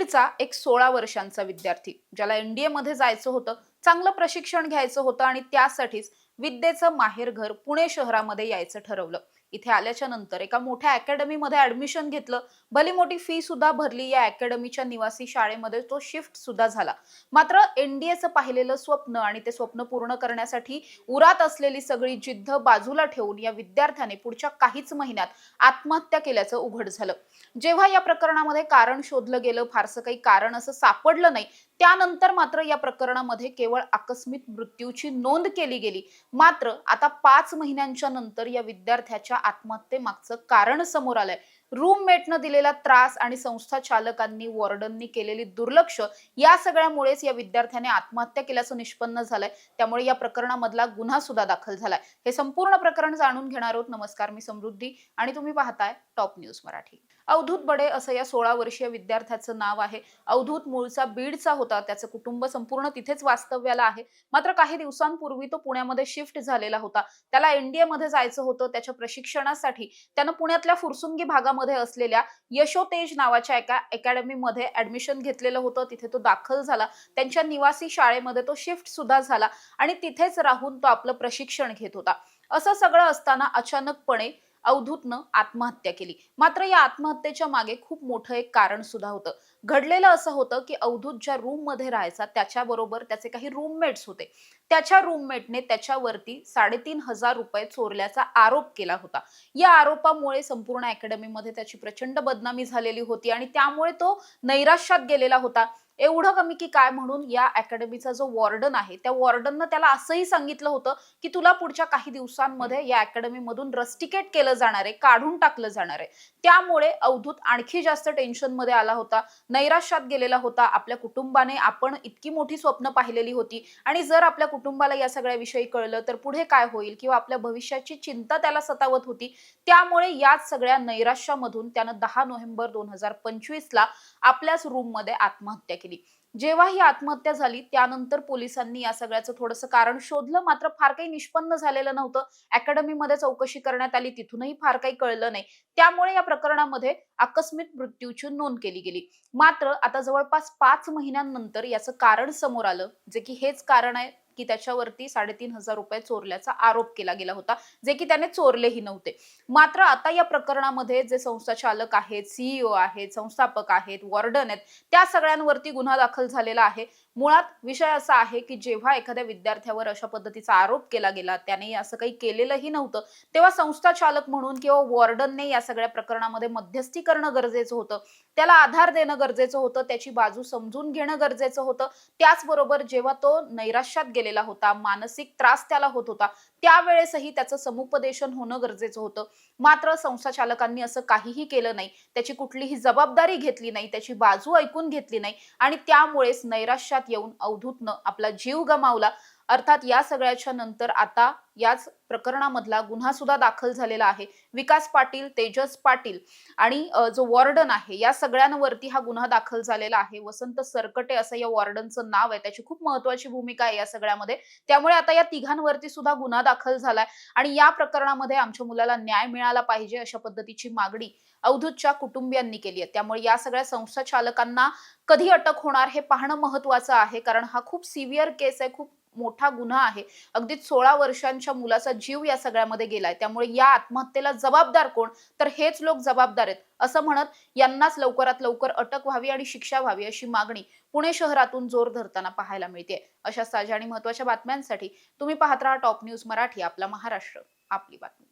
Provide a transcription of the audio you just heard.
बीडचा एक 16 वर्षांचा विद्यार्थी ज्याला एनडीए मध्ये जायचं होतं, चांगलं प्रशिक्षण घ्यायचं होतं आणि त्यासाठीच विद्येचं माहेरघर पुणे शहरामध्ये यायचं ठरवलं. इथे आल्याच्या नंतर एका मोठ्या अकॅडमीमध्ये ऍडमिशन घेतलं. भली मोठी फी सुद्धा भरली. या अकॅडमीच्या निवासी शाळेमध्ये तो शिफ्ट सुद्धा झाला. मात्र एनडीएचं पाहिलेलं स्वप्न आणि ते स्वप्न पूर्ण करण्यासाठी उरात असलेली सगळी जिद्द बाजूला ठेवून या विद्यार्थ्याने पुढच्या काहीच महिन्यात आत्महत्या केल्याचं उघड झालं. जेव्हा या प्रकरणामध्ये कारण शोधलं गेलं, फारसं काही कारण असं सापडलं नाही. त्यानंतर मात्र या प्रकरणामध्ये केवळ आकस्मिक मृत्यूची नोंद केली गेली. मात्र आता 5 महिन्यांच्या नंतर या विद्यार्थ्याच्या आत्महत्येमागचं कारण समोर आलंय. रूममेटनं दिलेला त्रास आणि संस्था चालकांनी, वॉर्डननी केलेली दुर्लक्ष, या सगळ्यामुळेच या विद्यार्थ्याने आत्महत्या केल्याचं निष्पन्न झालंय. त्यामुळे या प्रकरणामधला गुन्हा सुद्धा दाखल झालाय. हे संपूर्ण प्रकरण जाणून घेणार आहोत. नमस्कार, मी समृद्धी आणि तुम्ही पाहताय टॉप न्यूज मराठी. अवधूत बडे असं या 16 वर्षीय विद्यार्थ्याचं नाव आहे. अवधूत मूळचा बीडचा होता. त्याचं कुटुंब संपूर्ण तिथेच वास्तव्याला आहे. मात्र काही दिवसांपूर्वी तो पुण्यामध्ये शिफ्ट झालेला होता. त्याला एनडीए मध्ये जायचं होतं. त्याच्या प्रशिक्षणासाठी त्यानं पुण्यातल्या फुरसुंगी भागामध्ये असलेल्या यशोतेज नावाच्या एका अकॅडमीमध्ये ऍडमिशन घेतलेलं होतं. तिथे तो दाखल झाला. त्यांच्या निवासी शाळेमध्ये तो शिफ्ट सुद्धा झाला आणि तिथेच राहून तो आपलं प्रशिक्षण घेत होता. असं सगळं असताना अचानकपणे अवधूतनं आत्महत्या केली. मात्र या आत्महत्येच्या मागे खूप मोठं एक कारण सुद्धा होतं. घडलेलं असं होतं की अवधूत ज्या रूम मध्ये राहायचा त्याच्याबरोबर त्याचे काही रूममेट्स होते. त्याच्या रूममेटने त्याच्यावरती 3,500 रुपये चोरल्याचा आरोप केला होता. या आरोपामुळे संपूर्ण अकॅडमीमध्ये त्याची प्रचंड बदनामी झालेली होती आणि त्यामुळे तो नैराश्यात गेलेला होता. एवढं कमी की काय म्हणून या अकॅडमीचा जो वॉर्डन आहे त्या वॉर्डननं त्याला असंही सांगितलं होतं की तुला पुढच्या काही दिवसांमध्ये या अकॅडमीमधून रस्टिकेट केलं जाणार आहे, काढून टाकलं जाणार आहे. त्यामुळे अवधूत आणखी जास्त टेन्शन मध्ये आला होता, नैराश्यात गेलेला होता. आपल्या कुटुंबाने आपण इतकी मोठी स्वप्न पाहिलेली होती आणि जर आपल्या कुटुंबाला या सगळ्या विषयी कळलं तर पुढे काय होईल किंवा आपल्या भविष्याची चिंता त्याला सतावत होती. त्यामुळे याच सगळ्या नैराश्यामधून त्यानं 10 नोव्हेंबर 2025 ला आपल्याच रूम मध्ये आत्महत्या केली. जेव्हा ही आत्महत्या झाली त्यानंतर पोलिसांनी या सगळ्याचं थोडंसं कारण शोधलं. मात्र फार काही निष्पन्न झालेलं नव्हतं. अकॅडमीमध्ये चौकशी करण्यात आली, तिथूनही फार काही कळलं नाही. त्यामुळे या प्रकरणामध्ये आकस्मिक मृत्यूची नोंद केली गेली. मात्र आता जवळपास 5 महिन्यांनंतर याचं कारण समोर आलं, जे की हेच कारण आहे की त्याच्यावरती 3,500 रुपये चोरल्याचा आरोप केला गेला होता, जे की त्याने चोरलेही नव्हते. मात्र आता या प्रकरणामध्ये जे संस्था चालक आहेत, सीईओ आहेत, संस्थापक आहेत, वॉर्डन आहेत, त्या सगळ्यांवरती गुन्हा दाखल झालेला आहे. मुळात विषय असा आहे की जेव्हा एखाद्या विद्यार्थ्यावर अशा पद्धतीचा आरोप केला गेला, त्याने असं काही केलेलंही नव्हतं, तेव्हा संस्था चालक म्हणून किंवा वॉर्डनने या सगळ्या प्रकरणामध्ये मध्यस्थी करणं गरजेचं होतं. त्याला आधार देणं गरजेचं होतं, त्याची बाजू समजून घेणं गरजेचं होतं. त्याचबरोबर जेव्हा तो नैराश्यात गेलेला होता, मानसिक त्रास त्याला होत होता, त्यावेळेसही त्याचं समुपदेशन होणं गरजेचं होतं. मात्र संस्था चालकांनी असं काहीही केलं नाही. त्याची कुठलीही जबाबदारी घेतली नाही, त्याची बाजू ऐकून घेतली नाही आणि त्यामुळेच नैराश्यात येऊन अवधूतनं आपला जीव गमावला. अर्थात या सगळ्याच्या नंतर आता याच प्रकरणामधला गुन्हा सुद्धा दाखल झालेला आहे. विकास पाटील, तेजस पाटील आणि जो वॉर्डन आहे या सगळ्यांवरती हा गुन्हा दाखल झालेला आहे. वसंत सरकटे असं या वॉर्डनचं नाव आहे. त्याची खूप महत्त्वाची भूमिका आहे या सगळ्यामध्ये. त्यामुळे आता या तिघांवरती सुद्धा गुन्हा दाखल झालाय आणि या प्रकरणामध्ये आमच्या मुलाला न्याय मिळाला पाहिजे अशा पद्धतीची मागणी अवधूतच्या कुटुंबियांनी केली आहे. त्यामुळे या सगळ्या संस्था चालकांना कधी अटक होणार हे पाहणं महत्त्वाचं आहे, कारण हा खूप सिव्हिअर केस आहे, खूप मोठा गुन्हा आहे. अगदीच 16 वर्षांच्या मुलाचा जीव या सगळ्यामध्ये गेलाय. त्यामुळे या आत्महत्येला जबाबदार कोण, तर हेच लोक जबाबदार आहेत असं म्हणत यांनाच लवकरात लवकर अटक व्हावी आणि शिक्षा व्हावी अशी मागणी पुणे शहरातून जोर धरताना पाहायला मिळते. अशा ताज्या आणि महत्त्वाच्या बातम्यांसाठी तुम्ही पाहत राहा टॉप न्यूज मराठी. आपला महाराष्ट्र, आपली बातमी.